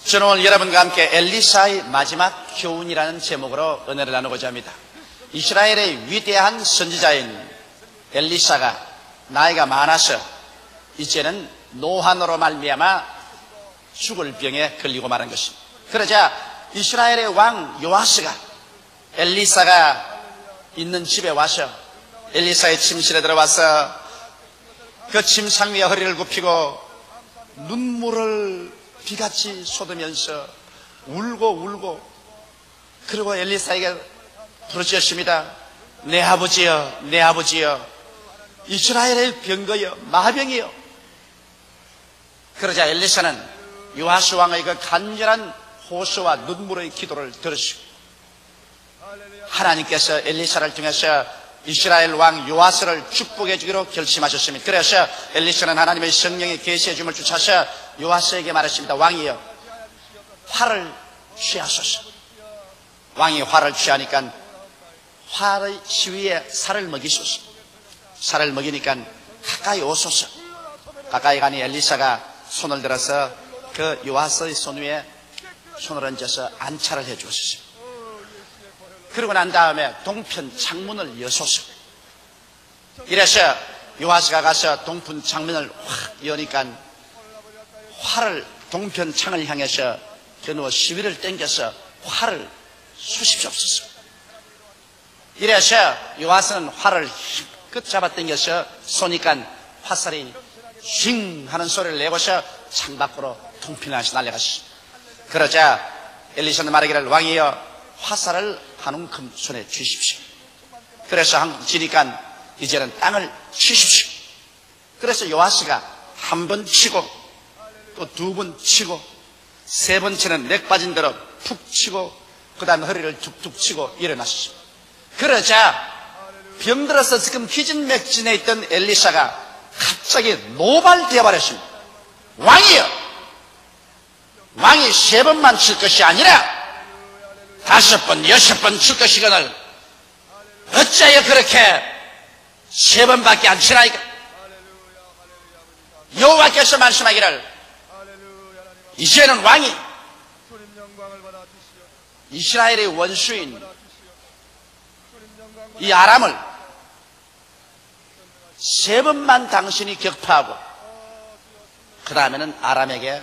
저는 오늘 여러분과 함께 엘리사의 마지막 교훈이라는 제목으로 은혜를 나누고자 합니다. 이스라엘의 위대한 선지자인 엘리사가 나이가 많아서 이제는 노환으로 말미암아 죽을 병에 걸리고 말한 것입니다. 그러자 이스라엘의 왕 요아스가 엘리사가 있는 집에 와서 엘리사의 침실에 들어와서 그 침상 위에 허리를 굽히고 눈물을 비같이 쏟으면서 울고 그리고 엘리사에게 부르짖었습니다. 내 아버지여, 내 아버지여, 이스라엘의 병거여, 마병이여. 그러자 엘리사는 요아스 왕의 그 간절한 호소와 눈물의 기도를 들으시고 하나님께서 엘리사를 통해서 이스라엘 왕 요아스를 축복해 주기로 결심하셨습니다. 그래서 엘리사는 하나님의 성령이 계시해 줌을 쫓아서 요아스에게 말했습니다. 왕이여, 화를 취하소서. 왕이 화를 취하니까 화의 시위에 살을 먹이소서. 살을 먹이니까 가까이 오소서. 가까이 가니 엘리사가 손을 들어서 그 요아스의 손 위에 손을 얹어서 안차를 해 주었습니다. 그러고 난 다음에 동편 창문을 여소서. 이래서 요아스가 가서 동편 창문을 확 여니까 활을 동편 창을 향해서 겨누어 시위를 당겨서 활을 쏘십시옵소서. 이래서 요아스는 활을 힘껏 잡아 당겨서 쏘니까 화살이 쉥 하는 소리를 내고서 창밖으로 동편에서 날아갔습니다. 그러자 엘리사는 말하기를 왕이여 화살을 한 움큼 손에 쥐십시오. 그래서 한 지니까 이제는 땅을 치십시오. 그래서 요아스가 한 번 치고 또 두 번 치고 세 번째는 넥 빠진 대로 푹 치고 그 다음에 허리를 툭툭 치고 일어났습니다. 그러자 병들어서 지금 기진맥진해 있던 엘리사가 갑자기 노발되어 버렸습니다. 왕이여, 왕이 세 번만 칠 것이 아니라 5번, 6번 칠 것이거늘 어찌하여 그렇게 세 번밖에 안 치나이까? 여호와께서 말씀하기를 이제는 왕이 이스라엘의 원수인 이 아람을 세 번만 당신이 격파하고 그 다음에는 아람에게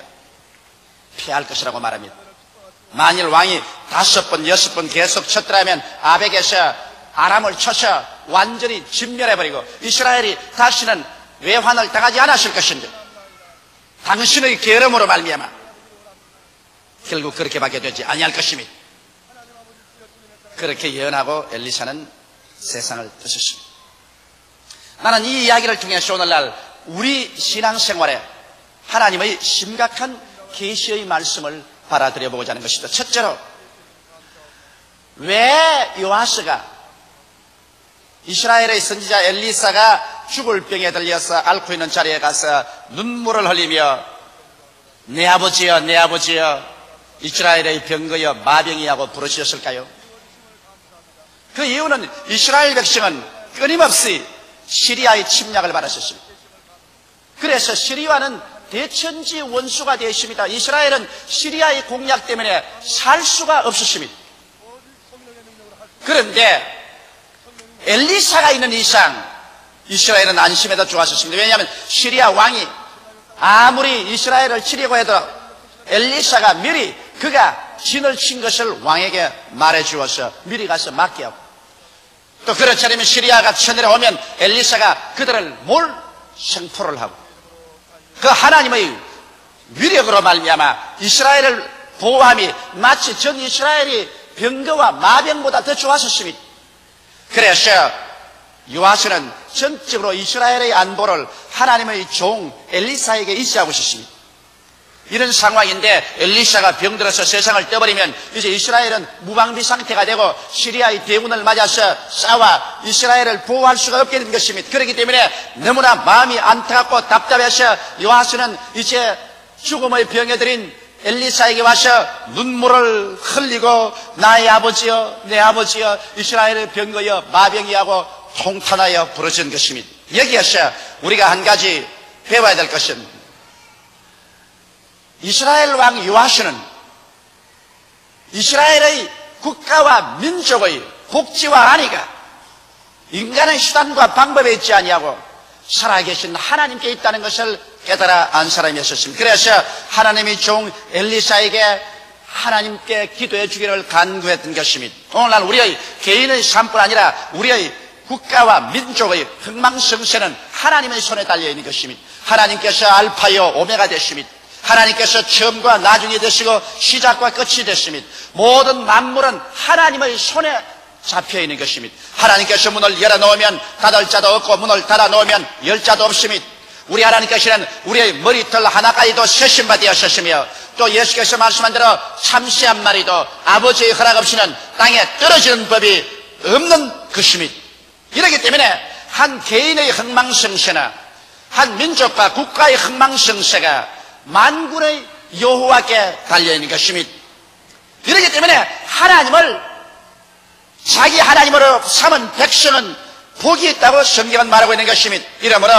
피할 것이라고 말합니다. 만일 왕이 5번, 6번 계속 쳤더라면 아벡에서 아람을 쳐서 완전히 진멸해버리고 이스라엘이 다시는 외환을 당하지 않았을 것인데 당신의 계름으로 말미암아 결국 그렇게밖에 되지 아니할 것입니다. 그렇게 예언하고 엘리사는 세상을 떠났습니다. 나는 이 이야기를 통해서 오늘날 우리 신앙생활에 하나님의 심각한 계시의 말씀을 받아들여 보고자 하는 것이다. 첫째로, 왜 요아스가 이스라엘의 선지자 엘리사가 죽을 병에 들려서 앓고 있는 자리에 가서 눈물을 흘리며 내 아버지여, 내 아버지여, 이스라엘의 병거여 마병이라고 부르셨을까요? 그 이유는 이스라엘 백성은 끊임없이 시리아의 침략을 받았었습니다. 그래서 시리아는 대천지 원수가 되었습니다. 이스라엘은 시리아의 공략 때문에 살 수가 없었습니다. 그런데 엘리사가 있는 이상 이스라엘은 안심해도 좋았었습니다. 왜냐하면 시리아 왕이 아무리 이스라엘을 치려고 해도 엘리사가 미리 그가 진을 친 것을 왕에게 말해주어서 미리 가서 막게 하고, 또 그렇지 않으면 시리아가 쳐내려오면 엘리사가 그들을 생포를 하고 그 하나님의 위력으로 말미암아 이스라엘을 보호함이 마치 전 이스라엘이 병거와 마병보다 더 좋았었습니다. 그래서 요아스는 전적으로 이스라엘의 안보를 하나님의 종 엘리사에게 의지하고 있었습니다. 이런 상황인데 엘리사가 병들어서 세상을 떠버리면 이제 이스라엘은 무방비 상태가 되고 시리아의 대군을 맞아서 싸워 이스라엘을 보호할 수가 없게 된 것입니다. 그렇기 때문에 너무나 마음이 안타깝고 답답해서 요아스는 이제 죽음의 병에 들인 엘리사에게 와서 눈물을 흘리고 나의 아버지여, 내 아버지여, 이스라엘의 병거여 마병이하고 통탄하여 부르짖은 것입니다. 여기에서 우리가 한 가지 배워야 될 것은 이스라엘 왕 요아스는 이스라엘의 국가와 민족의 복지와 안위가 인간의 수단과 방법에 있지 아니하고 살아계신 하나님께 있다는 것을 깨달아 안 사람이었습니다. 그래서 하나님이 종 엘리사에게 하나님께 기도해 주기를 간구했던 것입니다. 오늘날 우리의 개인의 삶뿐 아니라 우리의 국가와 민족의 흥망성쇠는 하나님의 손에 달려있는 것입니다. 하나님께서 알파요 오메가 되십니다. 하나님께서 처음과 나중이 되시고 시작과 끝이 되십니다. 모든 만물은 하나님의 손에 잡혀있는 것입니다. 하나님께서 문을 열어놓으면 닫을 자도 없고 문을 닫아놓으면 열 자도 없습니다. 우리 하나님께서는 우리의 머리털 하나까지도 세신 바 되었으며 또 예수께서 말씀한 대로 참새 한 마리도 아버지의 허락 없이는 땅에 떨어지는 법이 없는 것입니다. 이렇기 때문에 한 개인의 흥망성쇠나 한 민족과 국가의 흥망성쇠가 만군의 여호와께 달려있는 것입니다. 이렇기 때문에 하나님을 자기 하나님으로 삼은 백성은 복이 있다고 성경은 말하고 있는 것입니다. 이러므로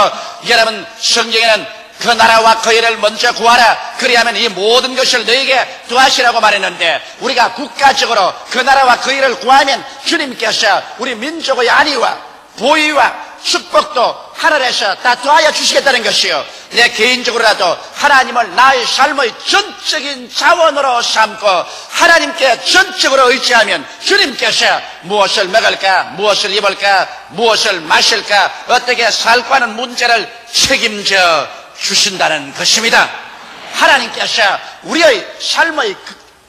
여러분, 성경에는 그 나라와 그 일을 먼저 구하라, 그리하면 이 모든 것을 너에게 더하시라고 말했는데, 우리가 국가적으로 그 나라와 그 일을 구하면 주님께서 우리 민족의 안위와 보위와 축복도 하늘에서 다 더하여 주시겠다는 것이요, 내 개인적으로라도 하나님을 나의 삶의 전적인 자원으로 삼고 하나님께 전적으로 의지하면 주님께서 무엇을 먹을까, 무엇을 입을까, 무엇을 마실까, 어떻게 살까 하는 문제를 책임져 주신다는 것입니다. 하나님께서 우리의 삶의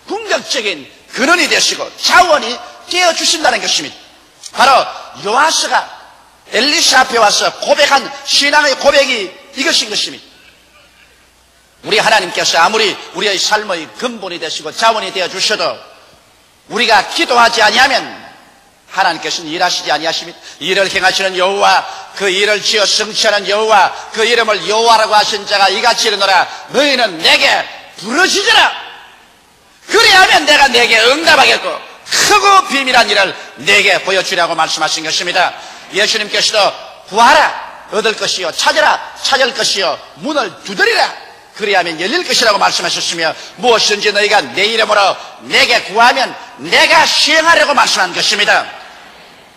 궁극적인 근원이 되시고 자원이 되어 주신다는 것입니다. 바로 요아스가 엘리사 앞에 와서 고백한 신앙의 고백이 이것인 것입니다. 우리 하나님께서 아무리 우리의 삶의 근본이 되시고 자원이 되어 주셔도 우리가 기도하지 아니하면 하나님께서는 일하시지 아니하십니다. 일을 행하시는 여호와, 그 일을 지어 성취하는 여호와, 그 이름을 여호와라고 하신 자가 이같이 이르노라, 너희는 내게 부르짖으라. 그리하면 내가 내게 응답하겠고 크고 비밀한 일을 내게 보여주라고 말씀하신 것입니다. 예수님께서도 구하라 얻을 것이요, 찾으라 찾을 것이요, 문을 두드리라 그리하면 열릴 것이라고 말씀하셨으며, 무엇인지 너희가 내 이름으로 내게 구하면 내가 시행하려고 말씀한 것입니다.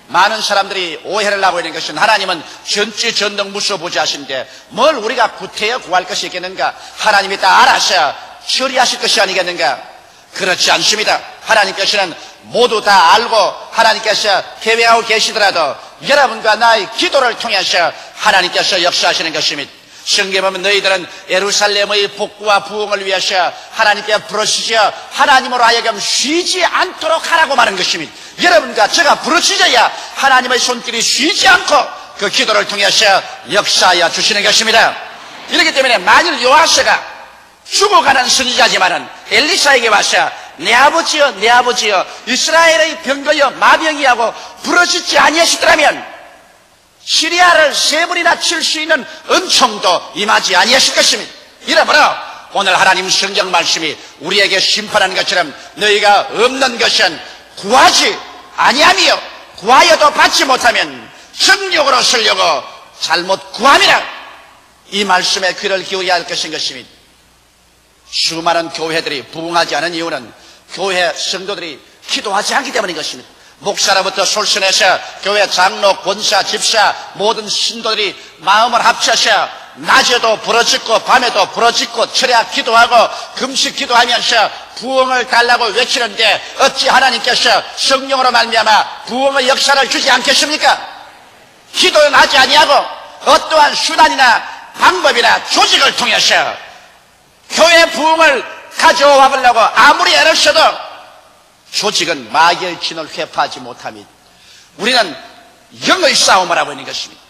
많은 사람들이 오해를 하고 있는 것은 하나님은 전지전능무소부지하신데 뭘 우리가 구태여 구할 것이 있겠는가, 하나님이 다 알아서 처리하실 것이 아니겠는가. 그렇지 않습니다. 하나님께서는 모두 다 알고 하나님께서 계획하고 계시더라도 여러분과 나의 기도를 통해서 하나님께서 역사하시는 것입니다. 성경에 보면 너희들은 예루살렘의 복구와 부흥을 위해서 하나님께 부르짖어 하나님으로 하여금 쉬지 않도록 하라고 말한 것입니다. 여러분과 제가 부르짖어야 하나님의 손길이 쉬지 않고 그 기도를 통해서 역사하여 주시는 것입니다. 이렇기 때문에 만일 요아스가 죽어가는 선지자지만은 엘리사에게 와서 내 아버지여 내 아버지여 이스라엘의 병거여 마병이 하고 부르짖지 아니하시더라면 시리아를 세 번이나 칠 수 있는 은총도 임하지 아니하실 것입니다. 이러므로 오늘 하나님 성경 말씀이 우리에게 심판하는 것처럼 너희가 없는 것은 구하지 아니하며 구하여도 받지 못하면 정욕으로 쓰려고 잘못 구함이라, 이 말씀에 귀를 기울여야 할 것인 것입니다. 수많은 교회들이 부흥하지 않은 이유는 교회 성도들이 기도하지 않기 때문인 것입니다. 목사로부터 솔선해서 교회 장로, 권사, 집사 모든 신도들이 마음을 합쳐서 낮에도 부르짖고 밤에도 부르짖고 철야 기도하고 금식 기도하면서 부흥을 달라고 외치는데 어찌 하나님께서 성령으로 말미암아 부흥의 역사를 주지 않겠습니까? 기도는 하지 아니하고 어떠한 수단이나 방법이나 조직을 통해서 교회 부흥을 가져와 보려고 아무리 애를 써도 조직은 마귀의 진을 회파하지 못합니다. 우리는 영의 싸움을 하고 있는 것입니다.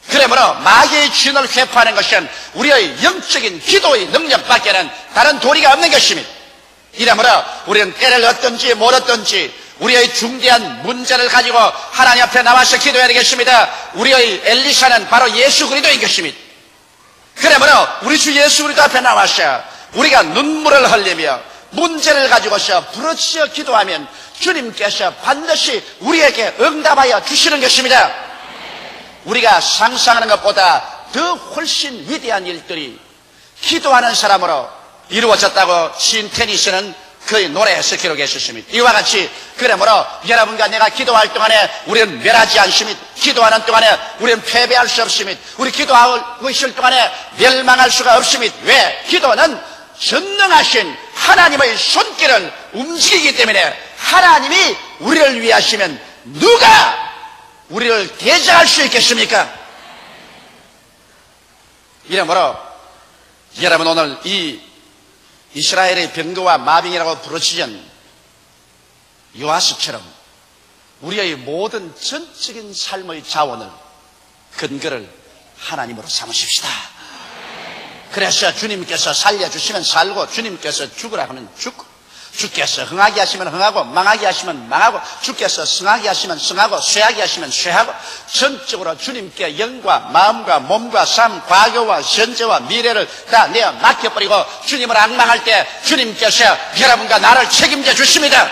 그러므로 마귀의 진을 회파하는 것은 우리의 영적인 기도의 능력밖에는 다른 도리가 없는 것입니다. 이러므로 우리는 때를 얻든지 못 얻든지 우리의 중대한 문제를 가지고 하나님 앞에 나와서 기도해야 되겠습니다. 우리의 엘리사는 바로 예수 그리스도인 것입니다. 그러므로 우리 주 예수 그리스도 앞에 나와서 우리가 눈물을 흘리며 문제를 가지고서 부르짖어 기도하면 주님께서 반드시 우리에게 응답하여 주시는 것입니다. 우리가 상상하는 것보다 더 훨씬 위대한 일들이 기도하는 사람으로 이루어졌다고 시인 테니스는 그의 노래에서 기록했습니다. 이와 같이 그러므로 여러분과 내가 기도할 동안에 우리는 멸하지 않습니다. 기도하는 동안에 우리는 패배할 수 없습니다. 우리 기도하고 있을 동안에 멸망할 수가 없습니다. 왜? 기도는 전능하신 하나님의 손길을 움직이기 때문에 하나님이 우리를 위하시면 누가 우리를 대적할 수 있겠습니까? 이러므로 여러분 오늘 이 이스라엘의 병거와 마병이라고 부르시던 요아스처럼 우리의 모든 전적인 삶의 자원을 근거를 하나님으로 삼으십시다. 그래서 주님께서 살려주시면 살고 주님께서 죽으라 하면 죽고 주께서 흥하게 하시면 흥하고 망하게 하시면 망하고 주께서 승하게 하시면 승하고 쇠하게 하시면 쇠하고 전적으로 주님께 영과 마음과 몸과 삶, 과거와 현재와 미래를 다 내어 맡겨버리고 주님을 앙망할 때 주님께서 여러분과 나를 책임져 주십니다.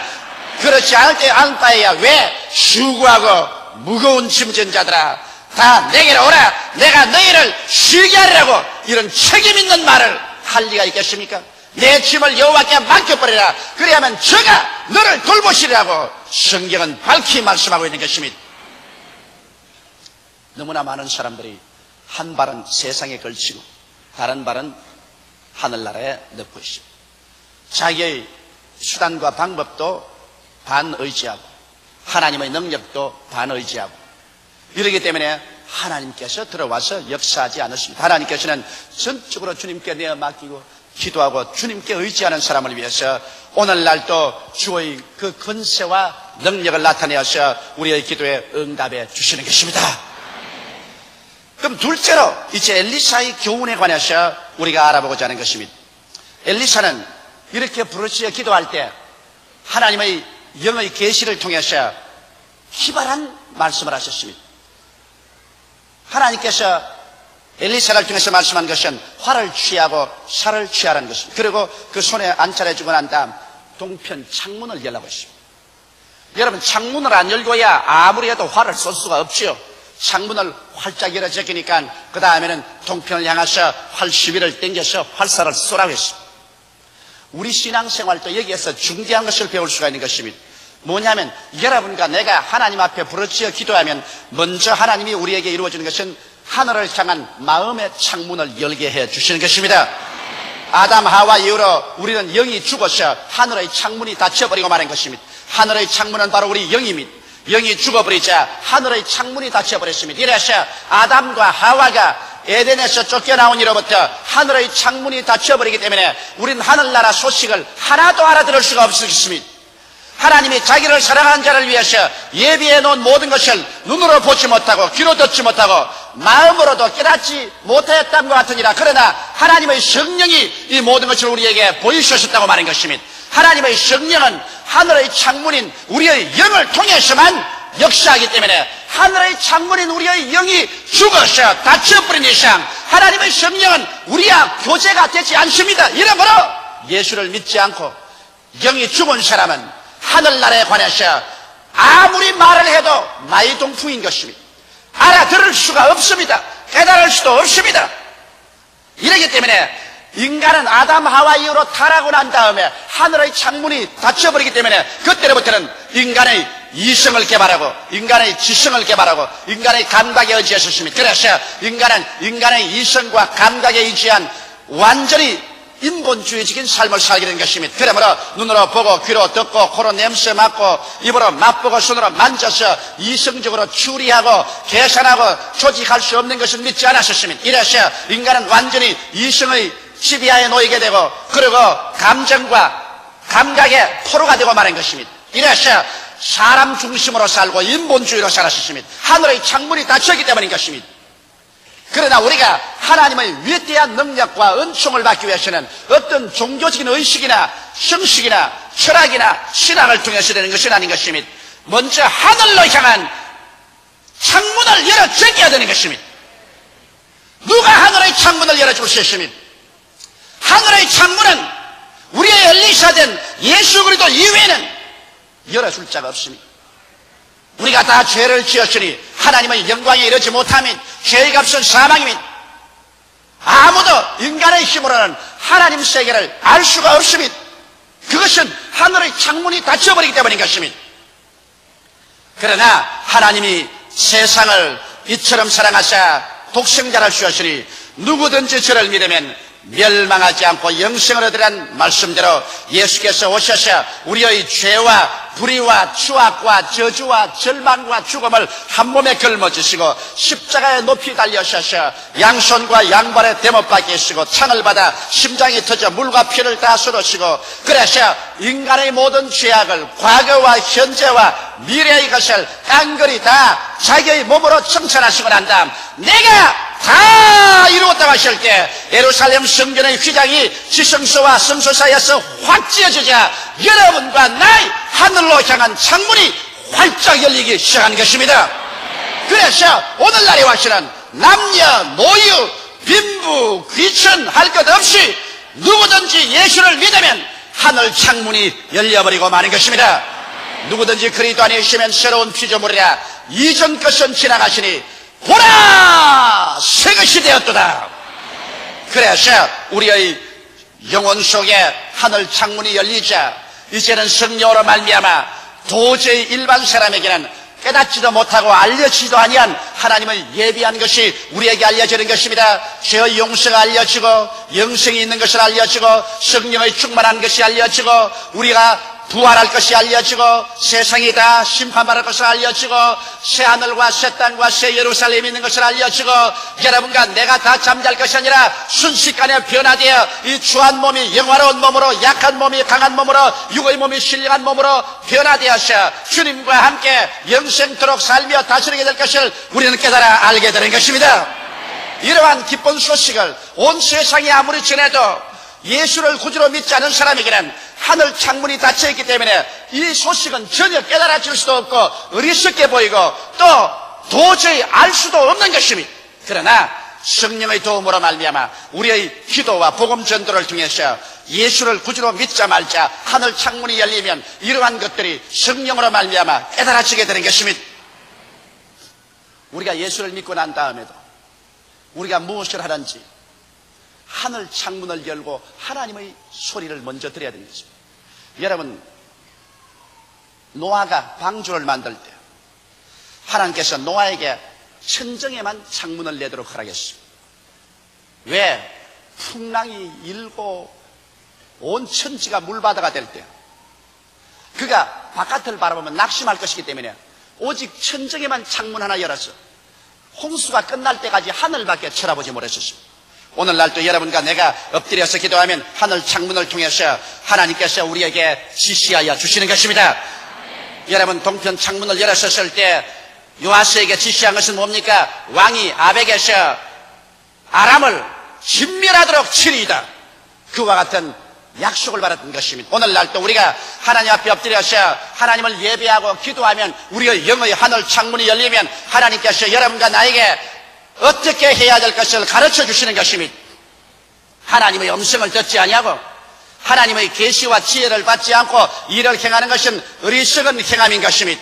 그렇지 않을 때 안바에야 왜 수고하고 무거운 짐진 자들아 다 내게로 오라 내가 너희를 쉬게 하리라고 이런 책임 있는 말을 할 리가 있겠습니까? 내 짐을 여호와께 맡겨버리라. 그래야만 저가 너를 돌보시리라고 성경은 밝히 말씀하고 있는 것입니다. 너무나 많은 사람들이 한 발은 세상에 걸치고 다른 발은 하늘나라에 넣고 있습니다. 자기의 수단과 방법도 반의지하고 하나님의 능력도 반의지하고 이러기 때문에 하나님께서 들어와서 역사하지 않으십니다. 하나님께서는 전적으로 주님께 내어 맡기고 기도하고 주님께 의지하는 사람을 위해서 오늘날도 주의 그 권세와 능력을 나타내어서 우리의 기도에 응답해 주시는 것입니다. 그럼 둘째로 이제 엘리사의 교훈에 관해서 우리가 알아보고자 하는 것입니다. 엘리사는 이렇게 부르짖어 기도할 때 하나님의 영의 계시를 통해서 기발한 말씀을 하셨습니다. 하나님께서 엘리사를 통해서 말씀한 것은 활을 취하고 살을 취하라는 것입니다. 그리고 그 손에 안찰해주고 난 다음 동편 창문을 열라고 했습니다. 여러분 창문을 안 열고야 아무리 해도 활을 쏠 수가 없지요. 창문을 활짝 열어 제끼니까 그 다음에는 동편을 향해서 활 시비를 당겨서 활살을 쏘라고 했습니다. 우리 신앙생활도 여기에서 중대한 것을 배울 수가 있는 것입니다. 뭐냐면 여러분과 내가 하나님 앞에 부르짖어 기도하면 먼저 하나님이 우리에게 이루어지는 것은 하늘을 향한 마음의 창문을 열게 해 주시는 것입니다. 아담 하와 이후로 우리는 영이 죽어서 하늘의 창문이 닫혀버리고 마는 것입니다. 하늘의 창문은 바로 우리 영입니다. 영이 죽어버리자 하늘의 창문이 닫혀버렸습니다. 이래서 아담과 하와가 에덴에서 쫓겨나온 이로부터 하늘의 창문이 닫혀버리기 때문에 우리는 하늘나라 소식을 하나도 알아들을 수가 없었습니다. 하나님이 자기를 사랑하는 자를 위해서 예비해 놓은 모든 것을 눈으로 보지 못하고 귀로 듣지 못하고 마음으로도 깨닫지 못하였던 것 같으니라. 그러나 하나님의 성령이 이 모든 것을 우리에게 보이셨다고 말한 것입니다. 하나님의 성령은 하늘의 창문인 우리의 영을 통해서만 역사하기 때문에 하늘의 창문인 우리의 영이 죽어서 닫혀버린 이상 하나님의 성령은 우리와 교제가 되지 않습니다. 이러므로 예수를 믿지 않고 영이 죽은 사람은 하늘나라에 관해서 아무리 말을 해도 마이동풍인 것입니다. 알아들을 수가 없습니다. 깨달을 수도 없습니다. 이러기 때문에 인간은 아담 하와 이후로 타락하고 난 다음에 하늘의 창문이 닫혀버리기 때문에 그때로부터는 인간의 이성을 개발하고 인간의 지성을 개발하고 인간의 감각에 의지했었습니다. 그래서 인간은 인간의 이성과 감각에 의지한 완전히 인본주의적인 삶을 살게 된 것입니다. 그러므로 눈으로 보고 귀로 듣고 코로 냄새 맡고 입으로 맛보고 손으로 만져서 이성적으로 추리하고 계산하고 조직할 수 없는 것을 믿지 않았었습니다. 이래서 인간은 완전히 이성의 지배하에 놓이게 되고 그리고 감정과 감각의 포로가 되고 마는 것입니다. 이래서 사람 중심으로 살고 인본주의로 살았었습니다. 하늘의 창문이 닫혔기 때문인 것입니다. 그러나 우리가 하나님의 위대한 능력과 은총을 받기 위해서는 어떤 종교적인 의식이나 형식이나 철학이나 신앙을 통해서 되는 것이 아닌 것입니다. 먼저 하늘로 향한 창문을 열어 제껴야 되는 것입니다. 누가 하늘의 창문을 열어줄 수 있습니다. 하늘의 창문은 우리의 엘리사된 예수 그리스도 이외에는 열어줄 자가 없습니다. 우리가 다 죄를 지었으니 하나님의 영광에 이르지 못하면 죄의 값은 사망입니다. 아무도 인간의 힘으로는 하나님 세계를 알 수가 없습니다. 그것은 하늘의 창문이 닫혀버리기 때문인 것입니다. 그러나 하나님이 세상을 이처럼 사랑하사 독생자를 주셨으니 누구든지 저를 믿으면 멸망하지 않고 영생을 얻으란 말씀대로 예수께서 오셔서 우리의 죄와 불의와 추악과 저주와 절망과 죽음을 한 몸에 걸머지시고 십자가에 높이 달려셔서 양손과 양발에 대못 박히시고 창을 받아 심장이 터져 물과 피를 다 쏟으시고 그래서 인간의 모든 죄악을 과거와 현재와 미래의 것을 깡그리 다 자기의 몸으로 청산하시고 난 다음 내가 다 이루었다고 하실 때 예루살렘 성전의 휘장이 지성소와 성소 사이에서 확 찢어지자 여러분과 나의 하늘로 향한 창문이 활짝 열리기 시작하는 것입니다. 그래서 오늘날에 와서는 남녀, 노유, 빈부, 귀천 할 것 없이 누구든지 예수를 믿으면 하늘 창문이 열려버리고 마는 것입니다. 누구든지 그리스도 안에 있으면 새로운 피조물이라 이전 것은 지나가시니 보라 새 것이 되었도다. 그래서 우리의 영혼 속에 하늘 창문이 열리자 이제는 성령으로 말미암아 도저히 일반 사람에게는 깨닫지도 못하고 알려지도 아니한 하나님을 예비한 것이 우리에게 알려지는 것입니다. 죄의 용서가 알려지고 영생이 있는 것을 알려지고 성령의 충만한 것이 알려지고 우리가 부활할 것이 알려지고 세상이 다 심판받을 것을 알려지고 새하늘과 새 땅과 새 예루살렘이 있는 것을 알려지고 여러분과 내가 다 잠잘 것이 아니라 순식간에 변화되어 이 추한 몸이 영화로운 몸으로 약한 몸이 강한 몸으로 육의 몸이 신령한 몸으로 변화되어서 주님과 함께 영생토록 살며 다스리게 될 것을 우리는 깨달아 알게 되는 것입니다. 이러한 기쁜 소식을 온 세상이 아무리 전해도 예수를 구주로 믿지 않은 사람에게는 하늘 창문이 닫혀있기 때문에 이 소식은 전혀 깨달아질 수도 없고 어리석게 보이고 또 도저히 알 수도 없는 것입니다. 그러나 성령의 도움으로 말미암아 우리의 기도와 복음 전도를 통해서 예수를 구주로 믿자 말자 하늘 창문이 열리면 이러한 것들이 성령으로 말미암아 깨달아지게 되는 것입니다. 우리가 예수를 믿고 난 다음에도 우리가 무엇을 하든지 하늘 창문을 열고 하나님의 소리를 먼저 들어야 되는 것입니다. 여러분, 노아가 방주를 만들 때 하나님께서 노아에게 천정에만 창문을 내도록 허락했습니다. 왜? 풍랑이 일고 온 천지가 물바다가 될 때 그가 바깥을 바라보면 낙심할 것이기 때문에 오직 천정에만 창문 하나 열어서 홍수가 끝날 때까지 하늘밖에 쳐다보지 못했습니다. 오늘날도 여러분과 내가 엎드려서 기도하면 하늘 창문을 통해서 하나님께서 우리에게 지시하여 주시는 것입니다. 여러분 동편 창문을 열었을 때 요아스에게 지시한 것은 뭡니까? 왕이 아벡에서 아람을 진멸하도록 치리이다. 그와 같은 약속을 받았던 것입니다. 오늘날도 우리가 하나님 앞에 엎드려서 하나님을 예배하고 기도하면 우리의 영의 하늘 창문이 열리면 하나님께서 여러분과 나에게 어떻게 해야 될 것을 가르쳐 주시는 것입니다. 하나님의 음성을 듣지 아니하고 하나님의 계시와 지혜를 받지 않고 일을 행하는 것은 어리석은 행함인 것입니다.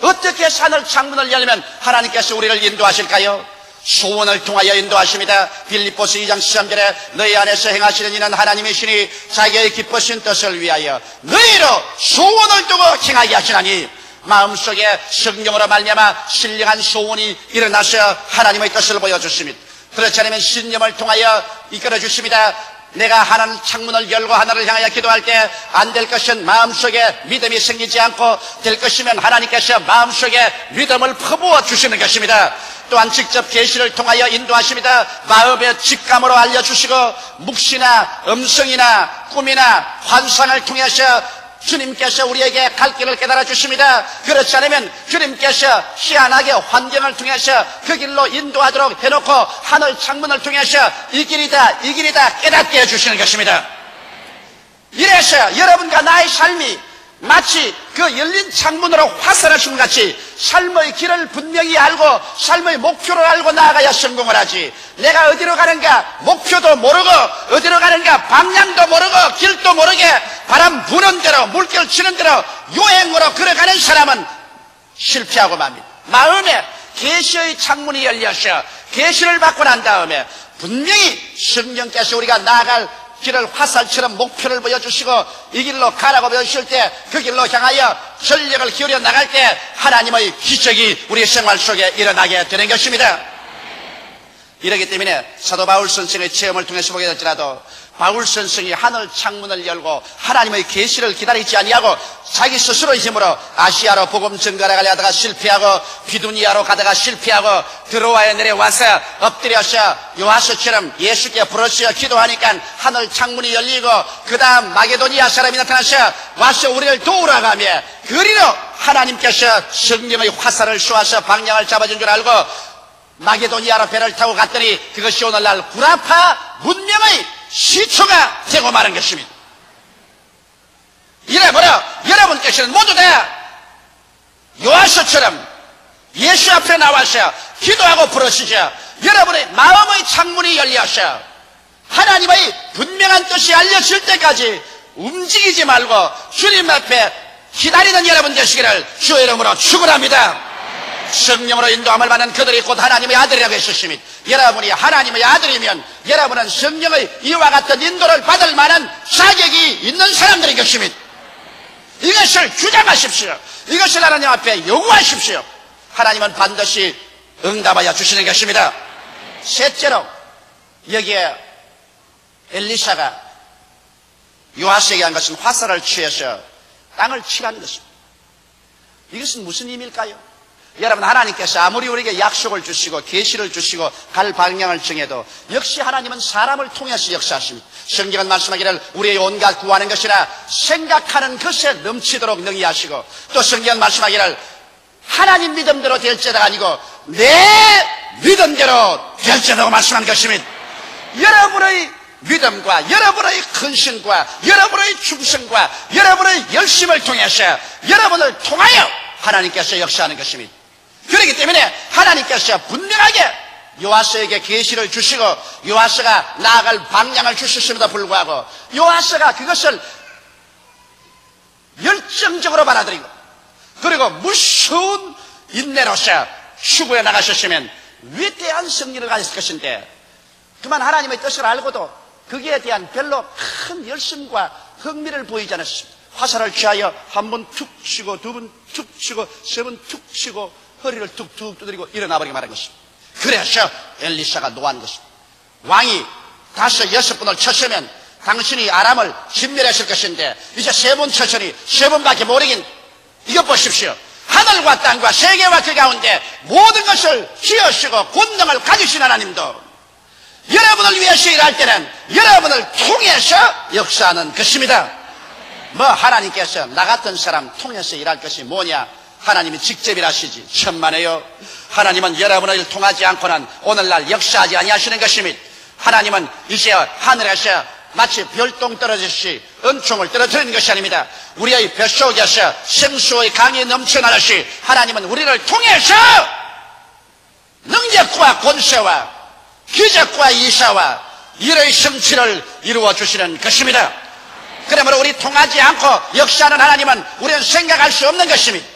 어떻게 하늘 창문을 열면 하나님께서 우리를 인도하실까요? 소원을 통하여 인도하십니다. 빌립보서 2장 13절에 너희 안에서 행하시는 이는 하나님이시니 자기의 기쁘신 뜻을 위하여 너희로 소원을 두고 행하게 하시나니 마음속에 성령으로 말미암아 신령한 소원이 일어나서 하나님의 뜻을 보여주십니다. 그렇지 않으면 신념을 통하여 이끌어 주십니다. 내가 하나님 창문을 열고 하나를 향하여 기도할 때 안 될 것은 마음속에 믿음이 생기지 않고 될 것이면 하나님께서 마음속에 믿음을 퍼부어 주시는 것입니다. 또한 직접 계시를 통하여 인도하십니다. 마음의 직감으로 알려주시고 묵시나 음성이나 꿈이나 환상을 통해서 주님께서 우리에게 갈 길을 깨달아 주십니다. 그렇지 않으면 주님께서 희한하게 환경을 통해서 그 길로 인도하도록 해놓고 하늘 창문을 통해서 이 길이다 이 길이다 깨닫게 해주시는 것입니다. 이래서 여러분과 나의 삶이 마치 그 열린 창문으로 화살하신 것 같이 삶의 길을 분명히 알고 삶의 목표를 알고 나아가야 성공을 하지. 내가 어디로 가는가 목표도 모르고 어디로 가는가 방향도 모르고 길도 모르게 바람 부는 대로 물결 치는 대로 요행으로 걸어가는 사람은 실패하고 맙니다. 마음에 계시의 창문이 열려서 계시를 받고 난 다음에 분명히 성령께서 우리가 나아갈 길을 화살처럼 목표를 보여주시고 이 길로 가라고 보여주실 때 그 길로 향하여 전력을 기울여 나갈 때 하나님의 기적이 우리 생활 속에 일어나게 되는 것입니다. 이러기 때문에 사도 바울 선생의 체험을 통해서 보게 될지라도 바울 선생이 하늘 창문을 열고 하나님의 계시를 기다리지 아니하고 자기 스스로의 힘으로 아시아로 복음 전가를 가려다가 실패하고 비두니아로 가다가 실패하고 드로아에 내려와서 엎드려서 요하스처럼 예수께 부르짖어 기도하니까 하늘 창문이 열리고 그 다음 마게도니아 사람이 나타나서 와서 우리를 도우러 가며 그리로 하나님께서 성령의 화살을 쏘아서 방향을 잡아준 줄 알고 마게도니아로 배를 타고 갔더니 그것이 오늘날 구라파 문명의 시초가 되고 마는 것입니다. 이래버려 여러분께서는 모두 다 요하스처럼 예수 앞에 나와서 기도하고 부르시죠. 여러분의 마음의 창문이 열려서 하나님의 분명한 뜻이 알려질 때까지 움직이지 말고 주님 앞에 기다리는 여러분 되시기를 주의 이름으로 축원합니다. 성령으로 인도함을 받는 그들이 곧 하나님의 아들이라고 했으십니다. 여러분이 하나님의 아들이면 여러분은 성령의 이와 같은 인도를 받을 만한 자격이 있는 사람들인 것입니다. 이것을 주장하십시오. 이것을 하나님 앞에 요구하십시오. 하나님은 반드시 응답하여 주시는 것입니다. 셋째로 여기에 엘리사가 요하스에게 한 것은 화살을 취해서 땅을 치라는 것입니다. 이것은 무슨 의미일까요? 여러분, 하나님께서 아무리 우리에게 약속을 주시고 계시를 주시고 갈 방향을 정해도 역시 하나님은 사람을 통해서 역사하십니다. 성경은 말씀하기를 우리의 온갖 구하는 것이나 생각하는 것에 넘치도록 능히 하시고, 또 성경은 말씀하기를 하나님 믿음대로 될지다가 아니고 내 믿음대로 될지라고 말씀한 것입니다. 여러분의 믿음과 여러분의 헌신과 여러분의 충성과 여러분의 열심을 통해서 여러분을 통하여 하나님께서 역사하는 것입니다. 그렇기 때문에 하나님께서 분명하게 요하스에게 계시를 주시고 요하스가 나아갈 방향을 주셨음에도 불구하고 요하스가 그것을 열정적으로 받아들이고 그리고 무서운 인내로서 추구해 나가셨으면 위대한 승리를 가졌을 것인데, 그만 하나님의 뜻을 알고도 거기에 대한 별로 큰 열심과 흥미를 보이지 않았습니다. 화살을 취하여 한 번 툭 치고 두 번 툭 치고 세 번 툭 치고 허리를 툭툭 두드리고 일어나버리게 말한 것입니다. 그래서 엘리사가 노한 것입니다. 왕이 5, 6번을 쳤으면 당신이 아람을 진멸했을 것인데 이제 3번 쳤으니 3번밖에 모르긴, 이것 보십시오. 하늘과 땅과 세계와 그 가운데 모든 것을 지으시고 권능을 가지신 하나님도 여러분을 위해서 일할 때는 여러분을 통해서 역사하는 것입니다. 뭐 하나님께서 나 같은 사람 통해서 일할 것이 뭐냐? 하나님이 직접 일하시지. 천만에요. 하나님은 여러분을 통하지 않고는 오늘날 역사하지 아니하시는 것입니다. 하나님은 이제 하늘에서 마치 별똥 떨어지듯이 은총을 떨어뜨리는 것이 아닙니다. 우리의 뱃속에서 생수의 강이 넘쳐나듯이 하나님은 우리를 통해서 능력과 권세와 기적과 이사와 일의 성취를 이루어 주시는 것입니다. 그러므로 우리 통하지 않고 역사하는 하나님은 우리는 생각할 수 없는 것입니다.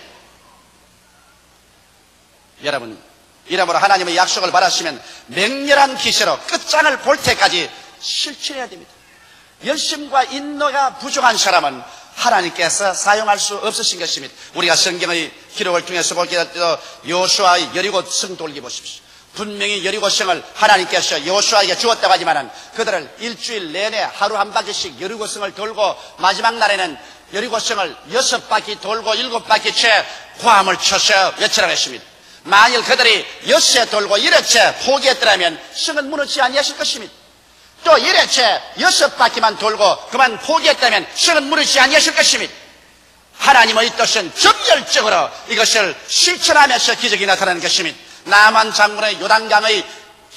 여러분, 이러므로 하나님의 약속을 받았으면 맹렬한 기세로 끝장을 볼 때까지 실천해야 됩니다. 열심과 인노가 부족한 사람은 하나님께서 사용할 수 없으신 것입니다. 우리가 성경의 기록을 통해서 보게 될 때도 여호수아의 여리고성 돌기 보십시오. 분명히 여리고성을 하나님께서 여호수아에게 주었다고 하지만은 그들을 일주일 내내 하루 한 바퀴씩 여리고성을 돌고 마지막 날에는 여리고성을 6바퀴 돌고 7바퀴째 고함을 쳐서 외치라고 했습니다. 만일 그들이 6세 돌고 1회째 포기했더라면 성은 무너지지 아니하실 것입니다. 또 1회째 6바퀴만 돌고 그만 포기했다면 성은 무너지지 아니하실 것입니다. 하나님의 뜻은 정열적으로 이것을 실천하면서 기적이 나타나는 것입니다. 나만 장군의 요단강의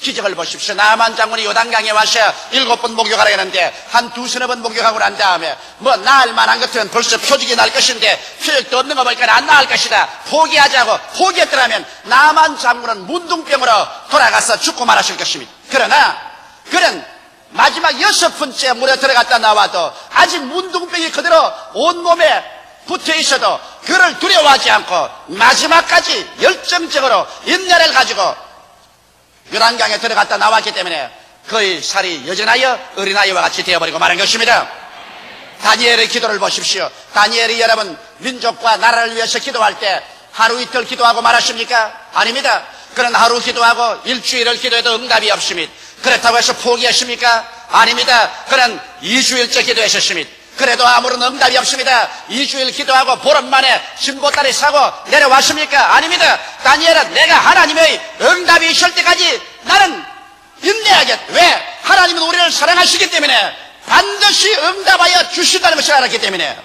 기적을 보십시오. 나만 장군이 요단강에 와서 7번 목욕하라 했는데 한 2-3번 목욕하고 난 다음에 뭐 나을 만한 것 같으면 벌써 표적이 날 것인데 표적도 없는 거 보니까 안 나을 것이다. 포기하자고 포기했더라면 나만 장군은 문둥병으로 돌아가서 죽고 말았을 것입니다. 그러나 그는 마지막 6번째 물에 들어갔다 나와도 아직 문둥병이 그대로 온몸에 붙어 있어도 그를 두려워하지 않고 마지막까지 열정적으로 인내를 가지고 요단강에 들어갔다 나왔기 때문에 그의 살이 여전하여 어린아이와 같이 되어버리고 마는 것입니다. 다니엘의 기도를 보십시오. 다니엘이 여러분 민족과 나라를 위해서 기도할 때 하루 이틀 기도하고 말하십니까? 아닙니다. 그는 하루 기도하고 일주일을 기도해도 응답이 없습니다. 그렇다고 해서 포기하십니까? 아닙니다. 그는 2주일째 기도하셨습니다. 그래도 아무런 응답이 없습니다. 2주일 기도하고 보름 만에 진보다리 사고 내려왔습니까? 아닙니다. 다니엘은 내가 하나님의 응답이 있을 때까지 나는 인내하겠다. 왜? 하나님은 우리를 사랑하시기 때문에 반드시 응답하여 주신다는 것을 알았기 때문에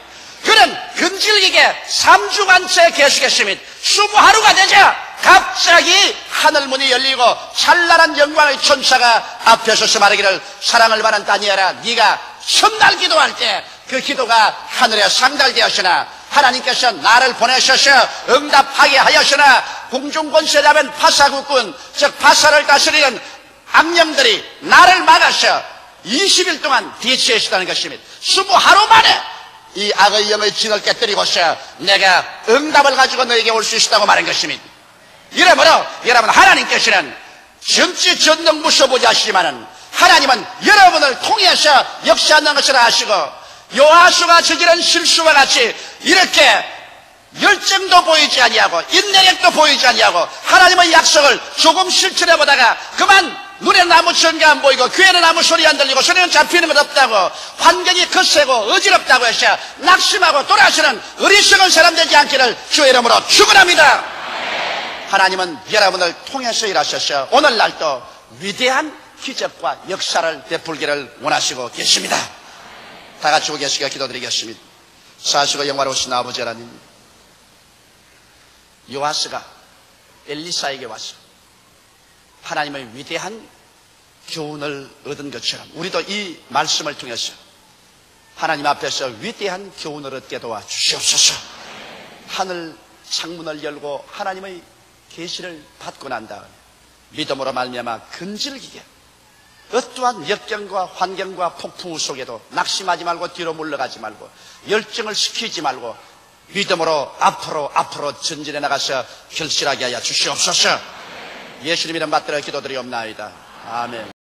그는 근질기게 3주간째 계속했습니다. 20하루가 되자 갑자기 하늘문이 열리고 찬란한 영광의 천사가 앞에 서서 말하기를 사랑을 받은 다니엘아 네가 첫날 기도할 때 그 기도가 하늘에 상달되었으나 하나님께서 나를 보내셔서 응답하게 하였으나 공중권세 잡은 파사국군 즉 파사를 다스리는 악령들이 나를 막아서 20일 동안 대치했다는 것입니다. 20하루 만에 이 악의 영의 진을 깨뜨리고서 내가 응답을 가지고 너에게 올 수 있다고 말한 것입니다. 이러므로 여러분 하나님께서는 전지 전능무서보지 하시지만은 하나님은 여러분을 통해서 역사하는 것을 아시고 요하수가 저지른 실수와 같이 이렇게 열정도 보이지 아니하고 인내력도 보이지 아니하고 하나님의 약속을 조금 실천해보다가 그만 눈에 나무 전가 안 보이고 귀에는 아무 소리 안 들리고 소리는 잡히는 것 없다고 환경이 거세고 어지럽다고 해서 낙심하고 돌아서는 어리석은 사람 되지 않기를 주의 이름으로 축원합니다. 하나님은 여러분을 통해서 일하셔서 오늘날도 위대한 기적과 역사를 베풀기를 원하시고 계십니다. 다 같이 오겠습니다. 기도드리겠습니다. 사시고 영화로우신 아버지 하나님, 요아스가 엘리사에게 와서 하나님의 위대한 교훈을 얻은 것처럼 우리도 이 말씀을 통해서 하나님 앞에서 위대한 교훈을 얻게 도와주시옵소서. 하늘 창문을 열고 하나님의 계시를 받고 난 다음에 믿음으로 말미암아 근질기게 어떠한 역경과 환경과 폭풍 속에도 낙심하지 말고 뒤로 물러가지 말고 열정을 식히지 말고 믿음으로 앞으로 전진해 나가서 결실하게 하여 주시옵소서. 예수님 이름 받들어 기도드리옵나이다. 아멘.